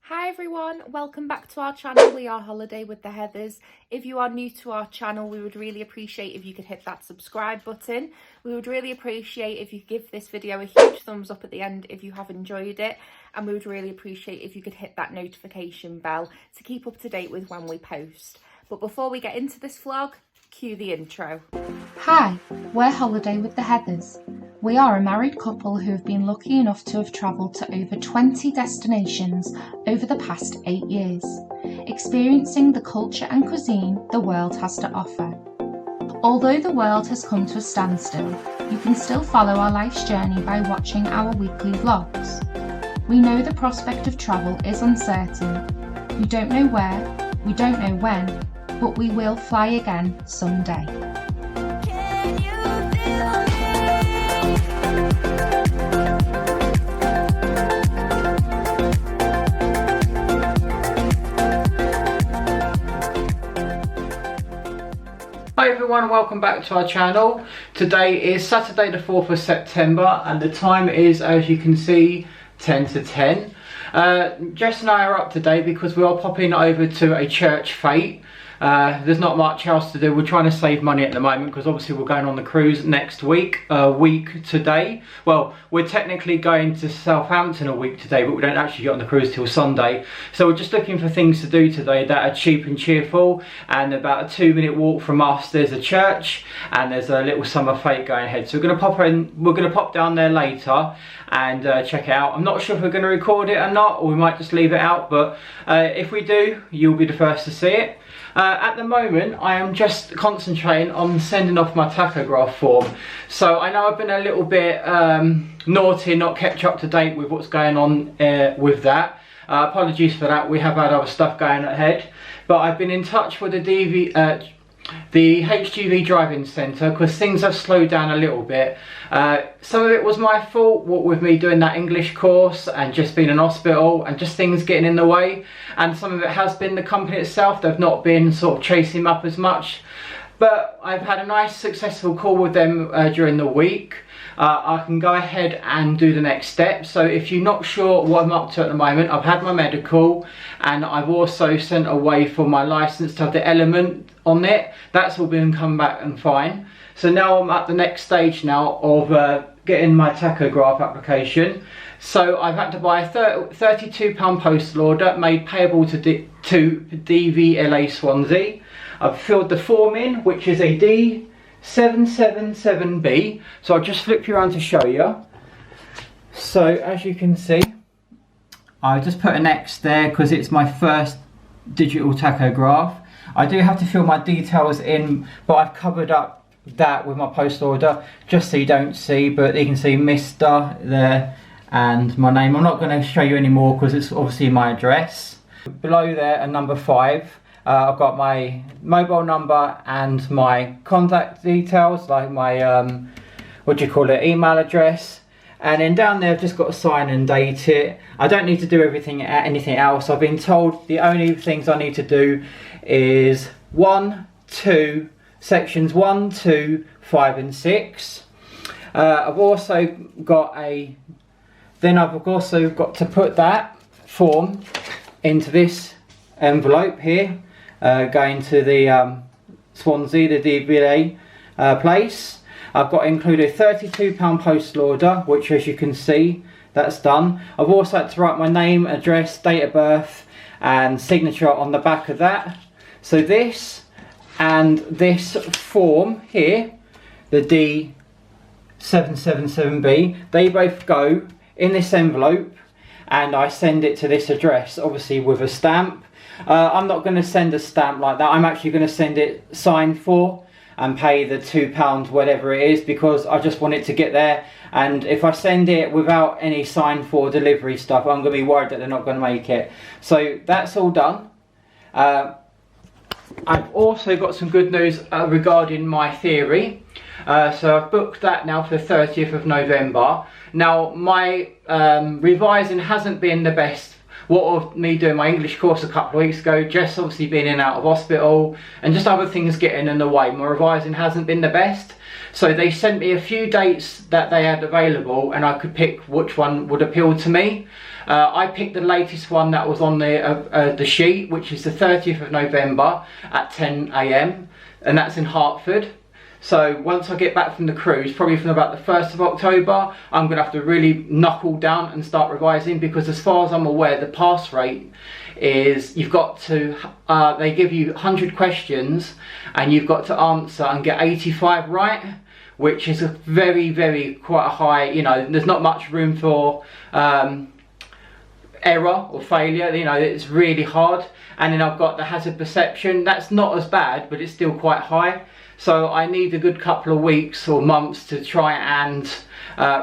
Hi everyone, welcome back to our channel. We are Holiday with the Heathers. If you are new to our channel, we would really appreciate if you could hit that subscribe button. We would really appreciate if you give this video a huge thumbs up at the end if you have enjoyed it, and we would really appreciate if you could hit that notification bell to keep up to date with when we post. But before we get into this vlog, cue the intro. Hi, we're Holiday with the Heathers. We are a married couple who have been lucky enough to have travelled to over 20 destinations over the past 8 years, experiencing the culture and cuisine the world has to offer. Although the world has come to a standstill, you can still follow our life's journey by watching our weekly vlogs. We know the prospect of travel is uncertain. We don't know where, we don't know when, but we will fly again someday. Hi everyone, welcome back to our channel. Today is Saturday the 4th of September and the time is, as you can see, 10 to 10. Jess and I are up today because we are popping over to a church fete. There's not much else to do. We're trying to save money at the moment because obviously we're going on the cruise next week, a week today. Well, we're technically going to Southampton a week today, but we don't actually get on the cruise till Sunday. So we're just looking for things to do today that are cheap and cheerful, and about a 2-minute walk from us there's a church and there's a little summer fete going ahead. So we're going to pop down there later and check it out. I'm not sure if we're going to record it or not, or we might just leave it out, but if we do, you'll be the first to see it. At the moment, I am just concentrating on sending off my tachograph form. So I know I've been a little bit naughty and not kept up to date with what's going on with that. Apologies for that, we have had other stuff going ahead. But I've been in touch with the HGV driving centre because things have slowed down a little bit. Some of it was my fault, what with me doing that English course and just being in hospital and just things getting in the way, and some of it has been the company itself. They've not been sort of chasing him up as much, but I've had a nice successful call with them during the week. I can go ahead and do the next step. So if you're not sure what I'm up to at the moment, I've had my medical and I've also sent away for my licence to have the element on it. That's all been come back and fine. So now I'm at the next stage now of getting my tachograph application. So I've had to buy a £32 postal order made payable to DVLA Swansea. I've filled the form in, which is a D777B. So I'll just flip you around to show you. So as you can see, I just put an X there because it's my first digital tachograph. I do have to fill my details in, but I've covered up that with my postal order just so you don't see, but you can see Mr. there and my name. I'm not going to show you anymore because it's obviously my address. Below there and number 5, I've got my mobile number and my contact details, like my email address. And then down there I've just got to sign and date it. I don't need to do anything else. I've been told the only things I need to do is sections 1, 2, 5 and 6. I've also got to put that form into this envelope here, going to the Swansea, the DVLA place. I've got to include a £32 postal order, which as you can see, that's done. I've also had to write my name, address, date of birth and signature on the back of that. So this and this form here, the D777B, they both go in this envelope and I send it to this address, obviously with a stamp. I'm not going to send a stamp like that. I'm actually going to send it signed for and pay the £2 whatever it is, because I just want it to get there. And if I send it without any signed for delivery stuff, I'm going to be worried that they're not going to make it. So that's all done. I've also got some good news regarding my theory. So I've booked that now for the 30th of November. Now my revising hasn't been the best. What of me doing my English course a couple of weeks ago, Jess obviously being in and out of hospital and just other things getting in the way, my revising hasn't been the best. So they sent me a few dates that they had available and I could pick which one would appeal to me. I picked the latest one that was on the sheet, which is the 30th of November at 10 AM, and that's in Hertford. So once I get back from the cruise, probably from about the 1st of October, I'm going to have to really knuckle down and start revising, because as far as I'm aware, the pass rate is you've got to, they give you 100 questions and you've got to answer and get 85 right, which is a very, quite a high, you know, there's not much room for error or failure, you know, it's really hard. And then I've got the hazard perception, that's not as bad, but it's still quite high. So I need a good couple of weeks or months to try and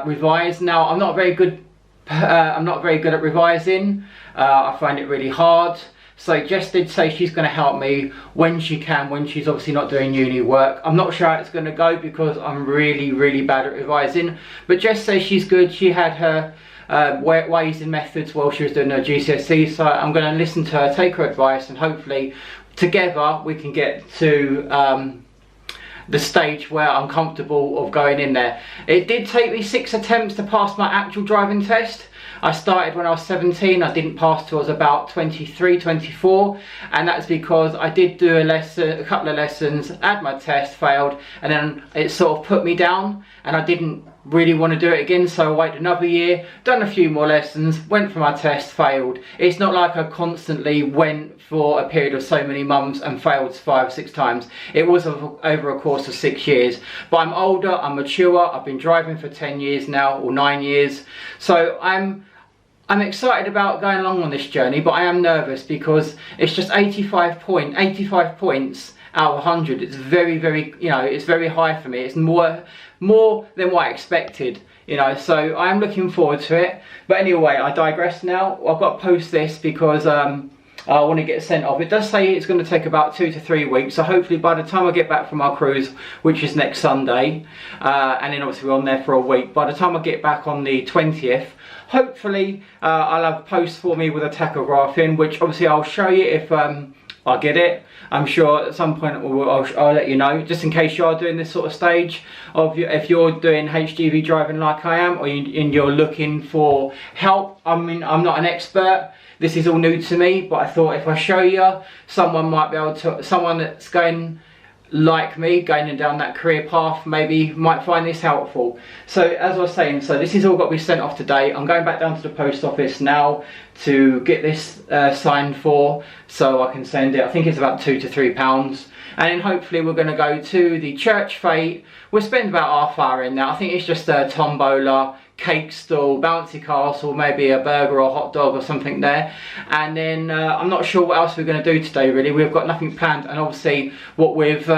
revise. Now, I'm not very good at revising. I find it really hard. So Jess did say she's going to help me when she can, when she's obviously not doing uni work. I'm not sure how it's going to go because I'm really bad at revising. But Jess says she's good. She had her ways and methods while she was doing her GCSE. So I'm going to listen to her, take her advice, and hopefully together we can get to the stage where I'm comfortable of going in there. It did take me 6 attempts to pass my actual driving test. I started when I was 17, I didn't pass till I was about 23, 24, and that's because I did do a couple of lessons, had my test, failed, and then it sort of put me down, and I didn't really want to do it again, so I waited another year, done a few more lessons, went for my test, failed. It's not like I constantly went for a period of so many months and failed 5 or 6 times. It was over a course of 6 years. But I'm older, I'm mature, I've been driving for 10 years now, or 9 years. So I'm excited about going along on this journey, but I am nervous because it's just 85 points out of 100. It's very, you know, it's very high for me. It's more than what I expected, you know, so I am looking forward to it. But anyway, I digress now. I've got to post this because I want to get sent off. It does say it's going to take about 2 to 3 weeks, so hopefully by the time I get back from our cruise, which is next Sunday, and then obviously we're on there for a week, by the time I get back on the 20th, hopefully I'll have posts for me with a tachograph in, which obviously I'll show you if I get it. I'm sure at some point I'll let you know, just in case you are doing this sort of stage of if you're doing HGV driving like I am, or you're looking for help. I mean, I'm not an expert. This is all new to me, but I thought if I show you, someone might be able to, someone that's going like me, going down that career path, maybe might find this helpful. So as I was saying, so this is all got to be sent off today. I'm going back down to the post office now to get this signed for, so I can send it. I think it's about £2 to £3, and then hopefully we're going to go to the church fete. We'll spend about half hour in there. I think it's just a tombola, cake stall, bouncy castle, maybe a burger or a hot dog or something there. And then I'm not sure what else we're going to do today really. We've got nothing planned, and obviously what we've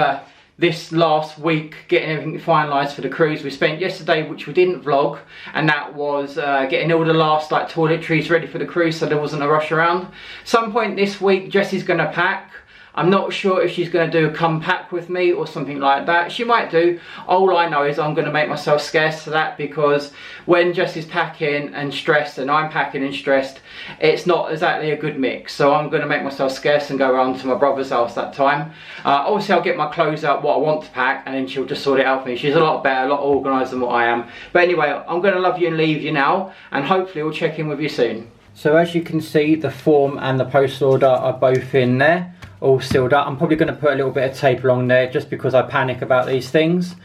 this last week getting everything finalised for the cruise. We spent yesterday, which we didn't vlog, and that was getting all the last like toiletries ready for the cruise, so there wasn't a rush around. Some point this week Jessie's going to pack. I'm not sure if she's going to do a come pack with me or something like that. She might do. All I know is I'm going to make myself scarce to that, because when Jess is packing and stressed and I'm packing and stressed, it's not exactly a good mix. So I'm going to make myself scarce and go around to my brother's house that time. Obviously I'll get my clothes out, what I want to pack, and then she'll just sort it out for me. She's a lot better, a lot organised than what I am. But anyway, I'm going to love you and leave you now, and hopefully we'll check in with you soon. So as you can see, the form and the post order are both in there, all sealed up. I'm probably going to put a little bit of tape along there just because I panic about these things.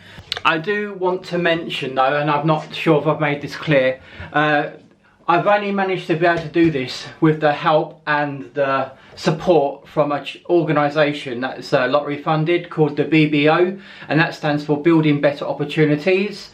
I do want to mention though, and I'm not sure if I've made this clear, I've only managed to be able to do this with the help and the support from an organisation that's lottery funded called the BBO, and that stands for Building Better Opportunities.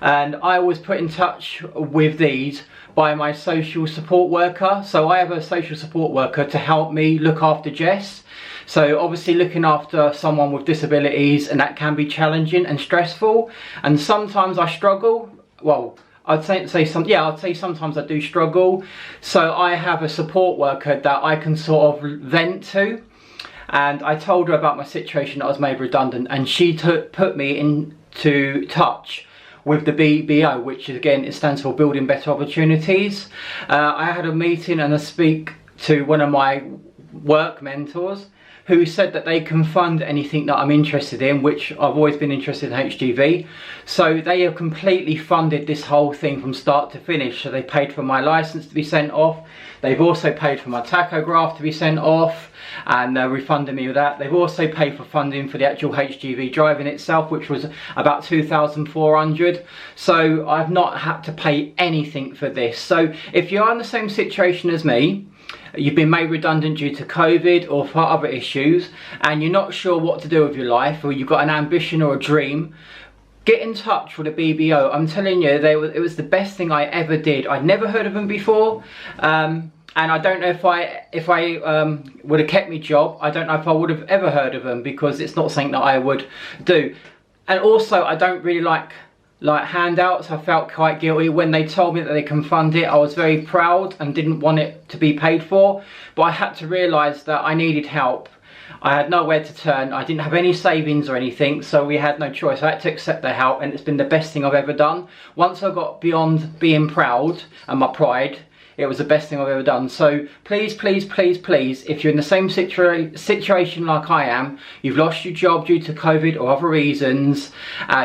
And I was put in touch with these by my social support worker. So I have a social support worker to help me look after Jess. So obviously looking after someone with disabilities, and that can be challenging and stressful, and sometimes I struggle. Well, I'd say sometimes I do struggle. So I have a support worker that I can sort of vent to, and I told her about my situation that I was made redundant, and she put me into touch with the BBO, which is, again, it stands for Building Better Opportunities. I had a meeting and I speak to one of my work mentors who said that they can fund anything that I'm interested in, which I've always been interested in HGV. So they have completely funded this whole thing from start to finish. So they paid for my license to be sent off. They've also paid for my tachograph to be sent off, and they're refunding me with that. They've also paid for funding for the actual HGV driving itself, which was about 2,400. So I've not had to pay anything for this. So if you're in the same situation as me, you've been made redundant due to COVID or for other issues, and you're not sure what to do with your life, or you've got an ambition or a dream, get in touch with a BBO. I'm telling you, it was the best thing I ever did. I'd never heard of them before, and I don't know if I would have kept my job. I don't know if I would have ever heard of them, because it's not something that I would do. And also, I don't really like handouts. I felt quite guilty when they told me that they can fund it. I was very proud and didn't want it to be paid for, but I had to realise that I needed help. I had nowhere to turn. I didn't have any savings or anything, so we had no choice. I had to accept their help, and it's been the best thing I've ever done. Once I got beyond being proud and my pride, it was the best thing I've ever done. So please, please, please, please, if you're in the same situation like I am, you've lost your job due to COVID or other reasons,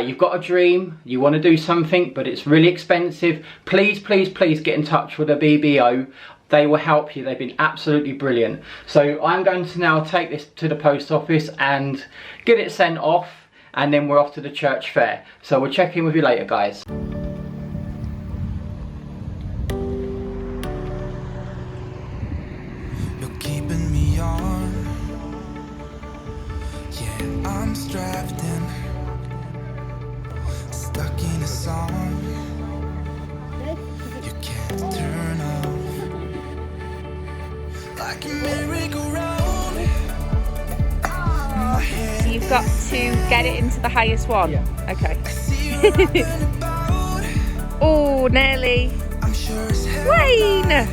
you've got a dream, you want to do something, but it's really expensive, please, please, please get in touch with a BBO. They will help you. They've been absolutely brilliant. So I'm going to now take this to the post office and get it sent off, and then we're off to the church fair. So we'll check in with you later, guys. You're keeping me on. Yeah, I'm strapped in, stuck in a song. You can't turn off. Like a merry-go-round. My head. So you've got to get it into the highest one? Yeah. Okay. I see you up and about. Oh, nearly. I'm sure as hell Wayne!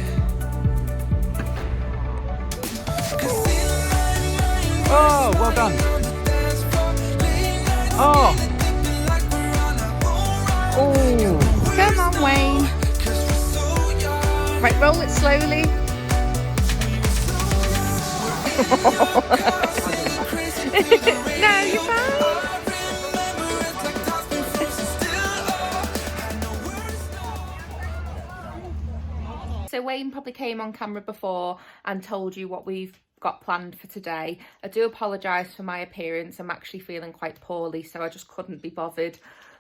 Oh, well done. Oh. Oh, come on, Wayne. Right, roll it slowly. No, you're fine. So Wayne probably came on camera before and told you what we've got planned for today. I do apologise for my appearance. I'm actually feeling quite poorly, so I just couldn't be bothered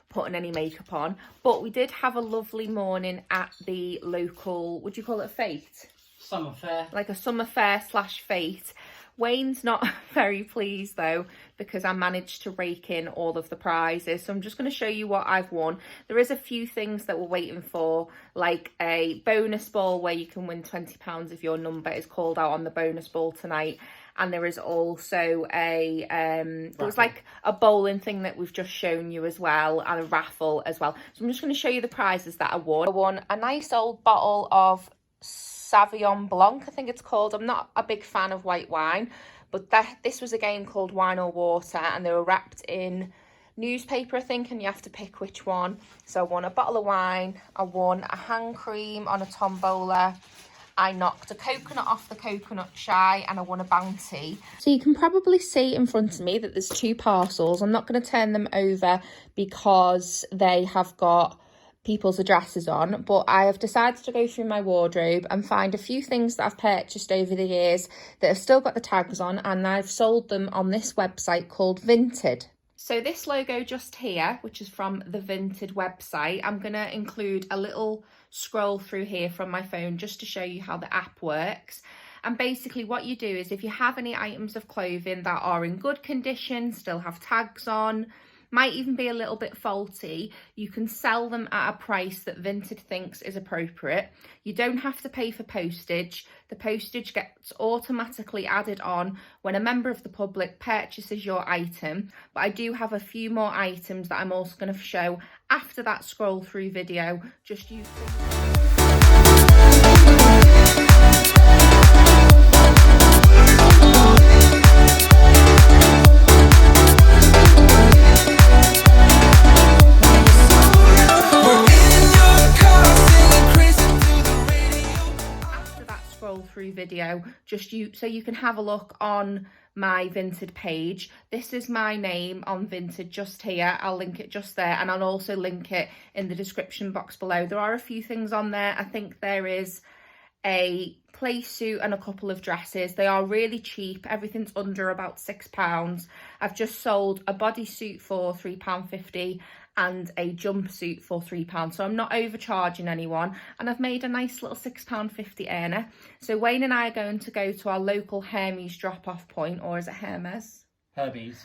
putting any makeup on. But we did have a lovely morning at the local, would you call it a fete? Summer fair. Like a summer fair slash fete. Wayne's not very pleased though, because I managed to rake in all of the prizes. So I'm just going to show you what I've won. There is a few things that we're waiting for, like a bonus ball where you can win £20 if your number is called out on the bonus ball tonight. And there is also a there was like a bowling thing that we've just shown you as well, and a raffle as well. So I'm just going to show you the prizes that I won. I won a nice old bottle of Sauvignon Blanc, I think it's called. I'm not a big fan of white wine, but this was a game called Wine or Water, and they were wrapped in newspaper, I think, and you have to pick which one. So I won a bottle of wine, I won a hand cream on a tombola, I knocked a coconut off the coconut shy, and I won a bounty. So you can probably see in front of me that there's two parcels. I'm not going to turn them over because they have got people's addresses on, but I have decided to go through my wardrobe and find a few things that I've purchased over the years that have still got the tags on, and I've sold them on this website called Vinted. So this logo just here, which is from the Vinted website, I'm going to include a little scroll through here from my phone just to show you how the app works. And basically what you do is, if you have any items of clothing that are in good condition, still have tags on, might even be a little bit faulty, you can sell them at a price that Vinted thinks is appropriate. You don't have to pay for postage. The postage gets automatically added on when a member of the public purchases your item. But I do have a few more items that I'm also going to show after that scroll through video. Just use through video, just so you can have a look on my Vinted page. This is my name on Vinted just here. I'll link it just there, and I'll also link it in the description box below. There are a few things on there. I think there is a play suit and a couple of dresses. They are really cheap. Everything's under about £6. I've just sold a bodysuit for £3.50 and a jumpsuit for £3, so I'm not overcharging anyone, and I've made a nice little £6.50 earner. So Wayne and I are going to go to our local Hermes drop-off point, or is it Hermes?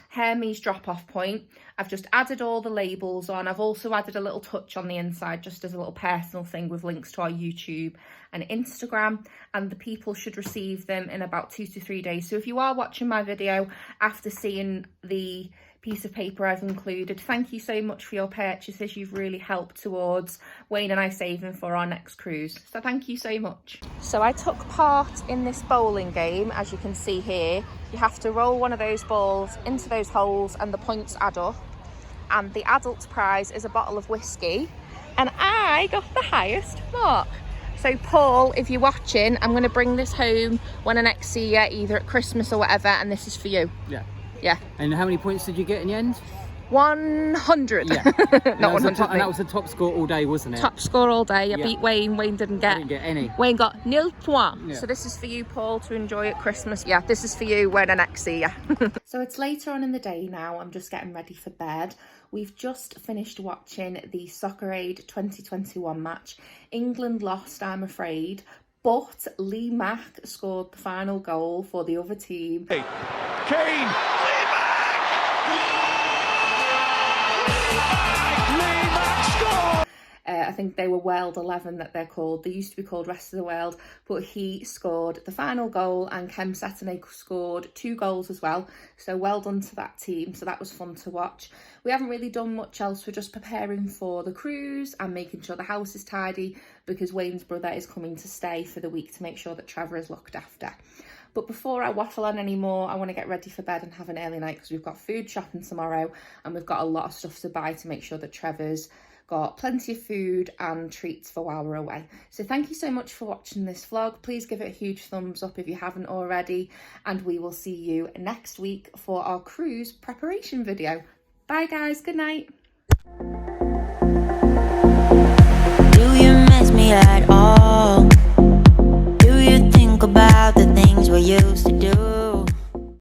Hermes drop-off point. I've just added all the labels on. I've also added a little touch on the inside just as a little personal thing with links to our YouTube and Instagram, and the people should receive them in about 2 to 3 days. So if you are watching my video after seeing the piece of paper I've included, thank you so much for your purchases. You've really helped towards Wayne and I saving for our next cruise, so thank you so much. So I took part in this bowling game. As you can see here, you have to roll one of those balls into those holes and the points add up, and the adult prize is a bottle of whiskey, and I got the highest mark. So Paul, if you're watching, I'm going to bring this home when I next see you, either at Christmas or whatever, and this is for you. Yeah. And how many points did you get in the end? 100. Yeah. Not 100. And that was the top score all day, wasn't it? Top score all day. I Yeah. beat Wayne. Wayne didn't get any. Wayne got 0 points. Yeah. So this is for you, Paul, to enjoy at Christmas. Yeah, this is for you when I next see you. So it's later on in the day now. I'm just getting ready for bed. We've just finished watching the Soccer Aid 2021 match. England lost, I'm afraid, but Lee Mack scored the final goal for the other team. Kane! I think they were World 11 that they're called. They used to be called Rest of the World, but he scored the final goal, and Kem Setanay scored 2 goals as well. So well done to that team. So that was fun to watch. We haven't really done much else. We're just preparing for the cruise and making sure the house is tidy, because Wayne's brother is coming to stay for the week to make sure that Trevor is looked after. But before I waffle on anymore, I want to get ready for bed and have an early night, because we've got food shopping tomorrow and we've got a lot of stuff to buy to make sure that Trevor's got plenty of food and treats for while we're away. So thank you so much for watching this vlog. Please give it a huge thumbs up if you haven't already, and we will see you next week for our cruise preparation video. Bye guys, good night.